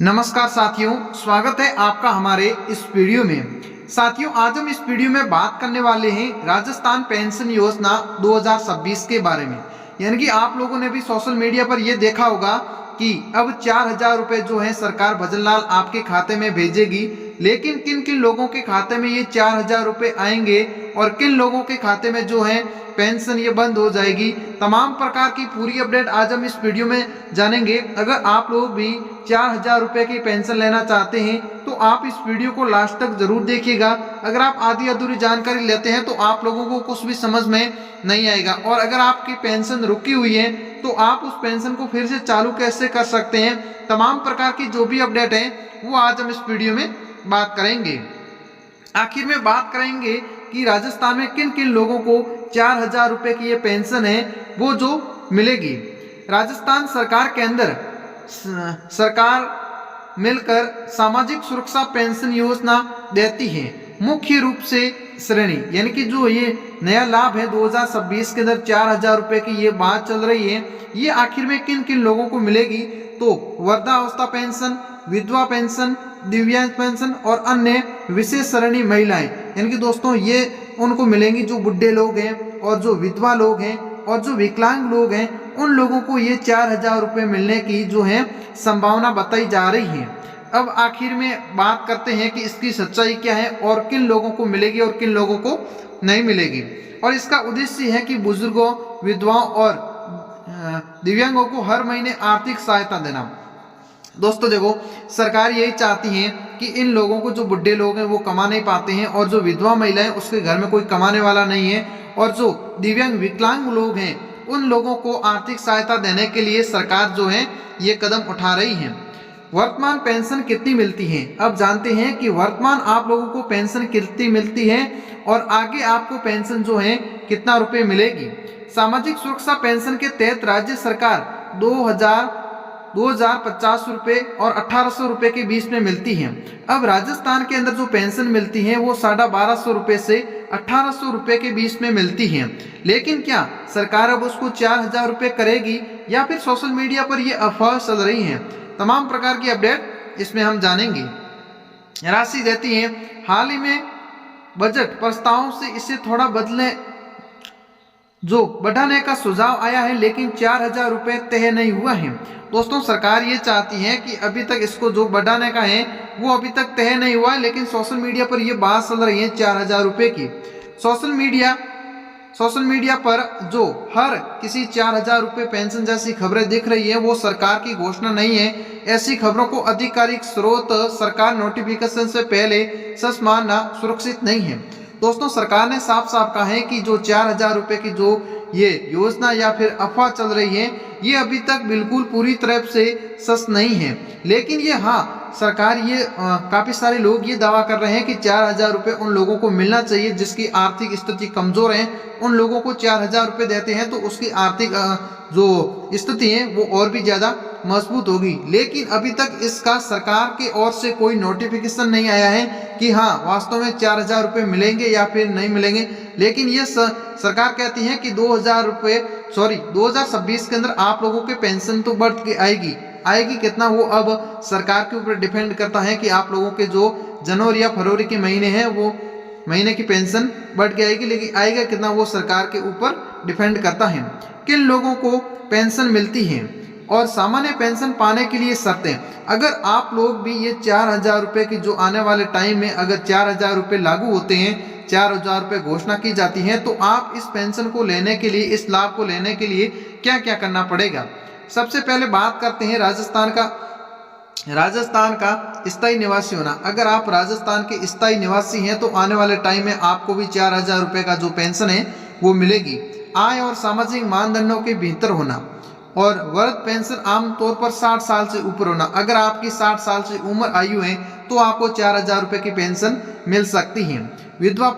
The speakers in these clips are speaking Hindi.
नमस्कार साथियों, स्वागत है आपका हमारे इस वीडियो में। साथियों, आज हम इस वीडियो में बात करने वाले हैं राजस्थान पेंशन योजना 2026 के बारे में। यानी कि आप लोगों ने भी सोशल मीडिया पर यह देखा होगा कि अब 4,000 रुपए जो है सरकार भजनलाल आपके खाते में भेजेगी। लेकिन किन किन लोगों के खाते में ये 4,000 रुपए आएंगे और किन लोगों के खाते में जो है पेंशन ये बंद हो जाएगी, तमाम प्रकार की पूरी अपडेट आज हम इस वीडियो में जानेंगे। अगर आप लोग भी 4,000 रुपए की पेंशन लेना चाहते हैं तो आप इस वीडियो को लास्ट तक जरूर देखिएगा। अगर आप आधी अधूरी जानकारी लेते हैं तो आप लोगों को कुछ भी समझ में नहीं आएगा, और अगर आपकी पेंशन रुकी हुई है तो आप उस पेंशन को फिर से चालू कैसे कर सकते हैं, तमाम प्रकार की जो भी अपडेट है वो आज हम इस वीडियो में बात करेंगे। आखिर में बात करेंगे कि राजस्थान में किन किन लोगों को 4,000 रुपए की ये पेंशन है वो जो मिलेगी। राजस्थान सरकार के अंदर सरकार मिलकर सामाजिक सुरक्षा पेंशन योजना देती है। मुख्य रूप से श्रेणी यानी कि जो ये नया लाभ है 2026 के अंदर 4,000 रुपए की ये बात चल रही है, ये आखिर में किन किन लोगों को मिलेगी तो वृद्धावस्था पेंशन, विधवा पेंशन, दिव्यांग पेंशन और अन्य विशेष श्रेणी महिलाएं, यानी कि दोस्तों ये उनको मिलेंगी जो बुढ़े लोग हैं और जो विधवा लोग हैं और जो विकलांग लोग हैं, उन लोगों को ये 4,000 रुपए मिलने की जो है संभावना बताई जा रही है। अब आखिर में बात करते हैं कि इसकी सच्चाई क्या है और किन लोगों को मिलेगी और किन लोगों को नहीं मिलेगी। और इसका उद्देश्य है कि बुजुर्गों, विधवाओं और दिव्यांगों को हर महीने आर्थिक सहायता देना। दोस्तों देखो, सरकार यही चाहती है कि इन लोगों को, जो बुढ़े लोग हैं वो कमा नहीं पाते हैं और जो विधवा महिलाएं उसके घर में कोई कमाने वाला नहीं है और जो दिव्यांग विकलांग लोग हैं उन लोगों को आर्थिक सहायता देने के लिए सरकार जो है ये कदम उठा रही है। वर्तमान पेंशन कितनी मिलती है, अब जानते हैं कि वर्तमान आप लोगों को पेंशन कितनी मिलती है और आगे आपको पेंशन जो है कितना रुपए मिलेगी। सामाजिक सुरक्षा पेंशन के तहत राज्य सरकार 2,050 रुपए और 1,800 रुपए के बीच में मिलती है। अब राजस्थान के अंदर जो पेंशन मिलती है वो 1,250 रुपए से 1,800 रुपए के बीच में मिलती है। लेकिन क्या सरकार अब उसको 4,000 रुपए करेगी या फिर सोशल मीडिया पर ये अफवाह चल रही है, तमाम प्रकार की अपडेट इसमें हम जानेंगे। राशि देती है, हाल ही में बजट प्रस्तावों से इसे थोड़ा बढ़ाने का सुझाव आया है, लेकिन 4,000 रुपए तय नहीं हुआ है। दोस्तों, सरकार ये चाहती है कि अभी तक इसको जो बढ़ाने का है वो अभी तक तय नहीं हुआ है, लेकिन सोशल मीडिया पर ये बात चल रही है 4,000 रुपए की। सोशल मीडिया पर जो हर किसी 4,000 रुपए पेंशन जैसी खबरें दिख रही है वो सरकार की घोषणा नहीं है। ऐसी खबरों को आधिकारिक स्रोत सरकार नोटिफिकेशन से पहले सच मानना सुरक्षित नहीं है। दोस्तों, सरकार ने साफ साफ कहा है कि जो 4,000 रुपए की जो ये योजना या फिर अफवाह चल रही है ये अभी तक बिल्कुल पूरी तरह से सच नहीं है। लेकिन ये सरकार ये काफी सारे लोग ये दावा कर रहे हैं कि 4,000 रुपए उन लोगों को मिलना चाहिए जिसकी आर्थिक स्थिति कमजोर है। उन लोगों को 4,000 रुपए देते हैं तो उसकी आर्थिक जो स्थिति है वो और भी ज्यादा मजबूत होगी। लेकिन अभी तक इसका सरकार की ओर से कोई नोटिफिकेशन नहीं आया है कि हाँ वास्तव में 4,000 रुपए मिलेंगे या फिर नहीं मिलेंगे। लेकिन ये सरकार कहती है कि 2026 के अंदर आप लोगों के पेंशन तो बढ़ के आएगी कितना वो अब सरकार के ऊपर डिपेंड करता है कि आप लोगों के जो जनवरी या फरवरी के महीने हैं वो महीने की पेंशन बढ़ के आएगी, लेकिन आएगा कितना वो सरकार के ऊपर डिपेंड करता है। किन लोगों को पेंशन मिलती है और सामान्य पेंशन पाने के लिए शर्तें। अगर आप लोग भी ये 4,000 रुपए की जो आने वाले टाइम में अगर 4,000 रुपए लागू होते हैं, 4,000 रुपए घोषणा की जाती है, तो आप इस पेंशन को लेने के लिए, इस लाभ को लेने के लिए क्या क्या करना पड़ेगा। सबसे पहले बात करते हैं राजस्थान का स्थायी निवासी होना। अगर आप राजस्थान के स्थायी निवासी हैं तो आने वाले टाइम में आपको भी 4,000 रुपए का जो पेंशन है वो मिलेगी। आय और सामाजिक मानदंडों के भीतर होना और वृद्ध पेंशन आमतौर पर 60 साल से ऊपर होना। अगर आपकी 60 साल से उम्र आयु है तो आपको 4,000 रुपए की पेंशन मिल सकती है। विधवा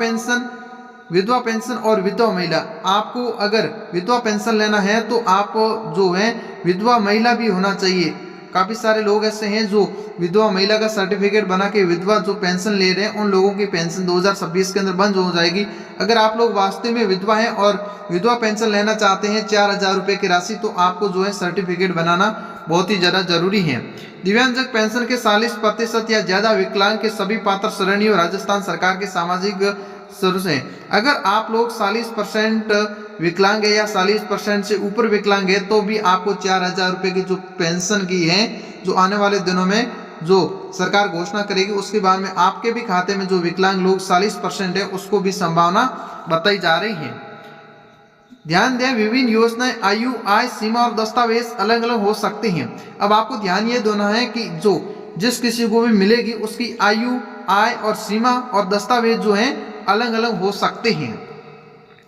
पेंशन और विधवा महिला, आपको अगर विधवा पेंशन लेना है तो आप जो है विधवा महिला भी होना चाहिए। काफी सारे लोग ऐसे हैं जो विधवा महिला का सर्टिफिकेट बना के विधवा जो पेंशन ले रहे हैं, उन लोगों की पेंशन 2026 के अंदर बंद हो जाएगी। अगर आप लोग वास्तव में विधवा हैं और विधवा पेंशन लेना चाहते हैं 4,000 रुपए की राशि, तो आपको जो है सर्टिफिकेट बनाना बहुत ही ज़्यादा जरूरी है। दिव्यांगजन पेंशन के 40% या ज़्यादा विकलांग के सभी पात्र श्रेणियों राजस्थान सरकार के सामाजिक सुरक्षा से, अगर आप लोग 40% विकलांग है या 40% से ऊपर विकलांग है तो भी आपको 4,000 रुपये की जो पेंशन की है, जो आने वाले दिनों में जो सरकार घोषणा करेगी उसके बाद में आपके भी खाते में जो विकलांग लोग 40% है उसको भी संभावना बताई जा रही है। ध्यान दें, विभिन्न योजनाएं आयु, आय सीमा और दस्तावेज अलग अलग हो सकते हैं। अब आपको ध्यान ये देना है कि जो जिस किसी को भी मिलेगी उसकी आयु, आय और सीमा और दस्तावेज जो है अलग अलग हो सकते हैं।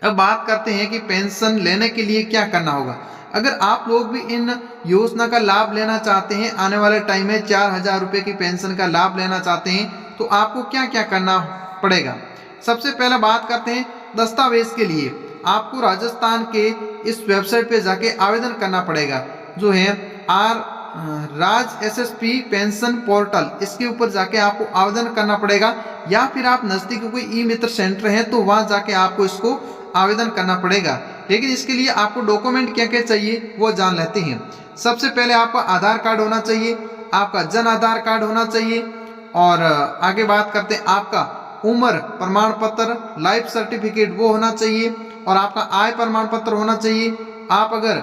अब बात करते हैं कि पेंशन लेने के लिए क्या करना होगा। अगर आप लोग भी इन योजना का लाभ लेना चाहते हैं, आने वाले टाइम में 4,000 रुपये की पेंशन का लाभ लेना चाहते हैं तो आपको क्या क्या करना पड़ेगा। सबसे पहले बात करते हैं दस्तावेज के लिए। आपको राजस्थान के इस वेबसाइट पे जाके आवेदन करना पड़ेगा, जो है राज एसएसपी पेंशन पोर्टल, इसके ऊपर जाके आपको आवेदन करना पड़ेगा, या फिर आप नजदीक कोई ई मित्र सेंटर है तो वहां जाके आपको इसको आवेदन करना पड़ेगा। लेकिन इसके लिए आपको डॉक्यूमेंट क्या क्या चाहिए वो जान लेते हैं। सबसे पहले आपका आधार कार्ड होना चाहिए, आपका जन आधार कार्ड होना चाहिए, और आगे बात करते हैं आपका उम्र प्रमाण पत्र, लाइफ सर्टिफिकेट वो होना चाहिए, और आपका आय प्रमाण पत्र होना चाहिए। आप अगर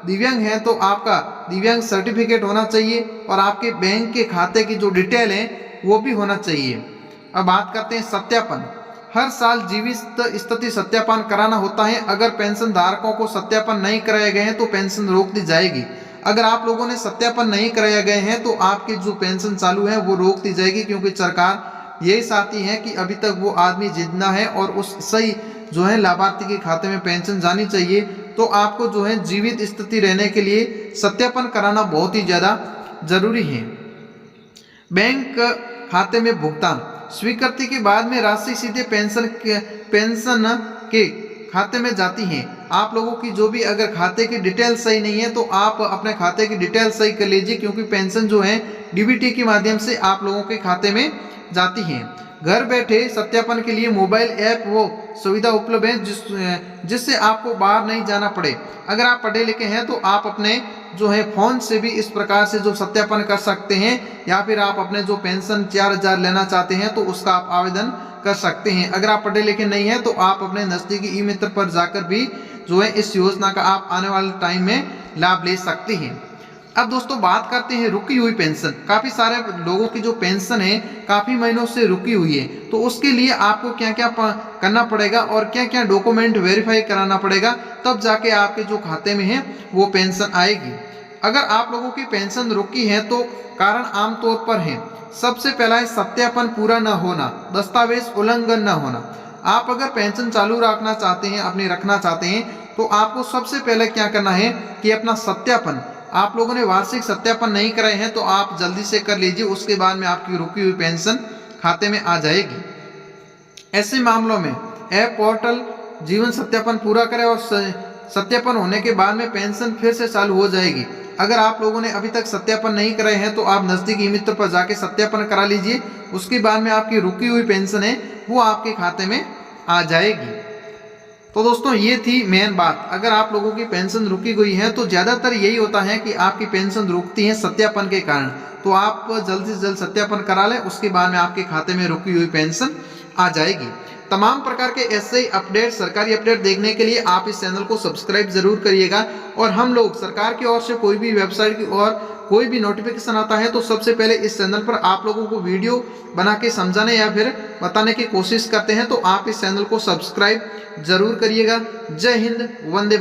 दिव्यांग हैं तो आपका दिव्यांग सर्टिफिकेट होना चाहिए, और आपके बैंक के खाते की जो डिटेल है वो भी होना चाहिए। अब बात करते हैं सत्यापन। हर साल जीवित स्थिति सत्यापन कराना होता है। अगर पेंशन धारकों को सत्यापन नहीं कराए गए हैं तो पेंशन रोक दी जाएगी। अगर आप लोगों ने सत्यापन नहीं कराए गए हैं तो आपकी जो पेंशन चालू है वो रोक दी जाएगी, क्योंकि सरकार यही चाहती है कि अभी तक वो आदमी जिंदा है और उस सही जो है लाभार्थी के खाते में पेंशन जानी चाहिए। तो आपको जो है जीवित स्थिति रहने के लिए सत्यापन कराना बहुत ही ज़्यादा जरूरी है। बैंक खाते में भुगतान स्वीकृति के बाद में राशि सीधे पेंशन के खाते में जाती है। आप लोगों की जो भी अगर खाते की डिटेल सही नहीं है तो आप अपने खाते की डिटेल सही कर लीजिए, क्योंकि पेंशन जो है डीबीटी के माध्यम से आप लोगों के खाते में जाती है। घर बैठे सत्यापन के लिए मोबाइल ऐप वो सुविधा उपलब्ध है जिससे आपको बाहर नहीं जाना पड़े। अगर आप पढ़े लिखे हैं तो आप अपने जो है फोन से भी इस प्रकार से जो सत्यापन कर सकते हैं, या फिर आप अपने जो पेंशन 4,000 लेना चाहते हैं तो उसका आप आवेदन कर सकते हैं। अगर आप पढ़े लिखे नहीं हैं तो आप अपने नजदीकी ई मित्र पर जाकर भी जो है इस योजना का आप आने वाले टाइम में लाभ ले सकते हैं। अब दोस्तों बात करते हैं रुकी हुई पेंशन। काफी सारे लोगों की जो पेंशन है काफी महीनों से रुकी हुई है, तो उसके लिए आपको क्या क्या करना पड़ेगा और क्या क्या डॉक्यूमेंट वेरीफाई कराना पड़ेगा, तब जाके आपके जो खाते में है वो पेंशन आएगी। अगर आप लोगों की पेंशन रुकी है तो कारण आमतौर पर है। सबसे पहला है सत्यापन पूरा न होना, दस्तावेज उल्लंघन न होना। आप अगर पेंशन चालू रखना चाहते हैं, अपनी रखना चाहते हैं, तो आपको सबसे पहले क्या करना है कि अपना सत्यापन, आप लोगों ने वार्षिक सत्यापन नहीं कराए हैं तो आप जल्दी से कर लीजिए, उसके बाद में आपकी रुकी हुई पेंशन खाते में आ जाएगी। ऐसे मामलों में ऐप पोर्टल जीवन सत्यापन पूरा करें और सत्यापन होने के बाद में पेंशन फिर से चालू हो जाएगी। अगर आप लोगों ने अभी तक सत्यापन नहीं कराए हैं तो आप नजदीकी ई मित्र पर जाके सत्यापन करा लीजिए, उसके बाद में आपकी रुकी हुई पेंशन है वो आपके खाते में आ जाएगी। तो दोस्तों ये थी मेन बात। अगर आप लोगों की पेंशन रुकी गई है तो ज़्यादातर यही होता है कि आपकी पेंशन रुकती है सत्यापन के कारण, तो आप जल्द से जल्द सत्यापन करा लें, उसके बाद में आपके खाते में रुकी हुई पेंशन आ जाएगी। तमाम प्रकार के ऐसे अपडेट, सरकारी अपडेट देखने के लिए आप इस चैनल को सब्सक्राइब जरूर करिएगा। और हम लोग सरकार की ओर से कोई भी वेबसाइट की और कोई भी नोटिफिकेशन आता है तो सबसे पहले इस चैनल पर आप लोगों को वीडियो बना के समझाने या फिर बताने की कोशिश करते हैं, तो आप इस चैनल को सब्सक्राइब जरूर करिएगा। जय हिंद, वंदे